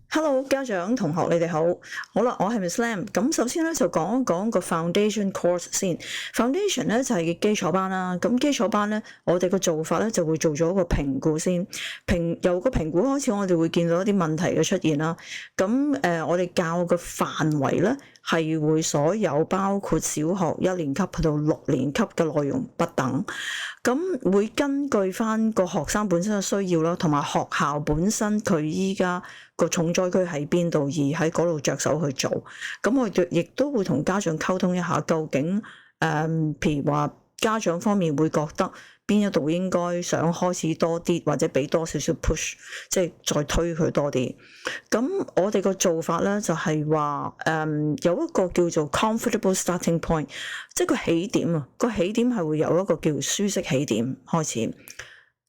Hello，家長同學你哋好，好啦，我係 Miss Lam。咁首先咧就講一講個 foundation course 先。foundation 咧就係基礎班啦。咁基礎班咧，我哋個做法咧就會做咗個評估先。由個評估開始，我哋會見到一啲問題嘅出現啦。咁我哋教嘅範圍咧係會所有包括小學1年級去到6年級嘅內容不等。咁會根據翻個學生本身嘅需要啦，同埋學校本身佢依家個重災區喺邊度，而喺嗰度着手去做。咁我亦都會同家長溝通一下，究竟譬如話家長方面會覺得邊一度應該想開始多啲，或者俾多少少 push， 即係再推佢多啲。咁我哋個做法咧就係話有一個叫做 comfortable starting point， 即係個起點啊。個起點係會有一個叫舒適起點開始。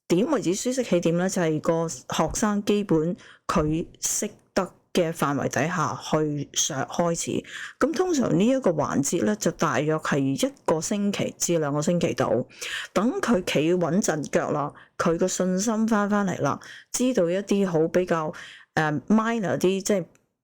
點為止舒適起點咧？就係個學生基本佢識得嘅範圍底下去開始。咁通常呢一個環節咧，就大約係1個星期至2個星期度。等佢企穩陣腳啦，佢個信心翻嚟啦，知道一啲好比較minor 啲，即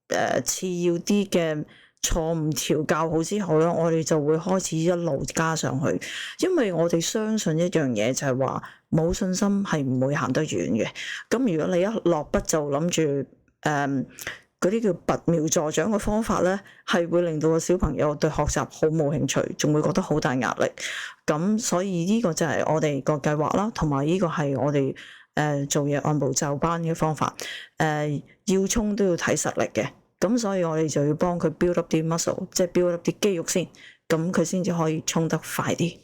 係次要啲嘅錯誤調教好之後咧，我哋就會開始一路加上去。因為我哋相信一樣嘢就係話，冇信心係唔會行得遠嘅。咁如果你一落筆就諗住嗰啲叫拔苗助長嘅方法咧，係會令到個小朋友對學習好冇興趣，仲會覺得好大壓力。咁所以呢個就係我哋個計劃啦，同埋呢個係我哋做嘢按部就班嘅方法。要衝都要睇實力嘅，咁所以我哋就要幫佢 build up 啲 muscle， 即係 build up 啲肌肉先，咁佢先至可以衝得快啲。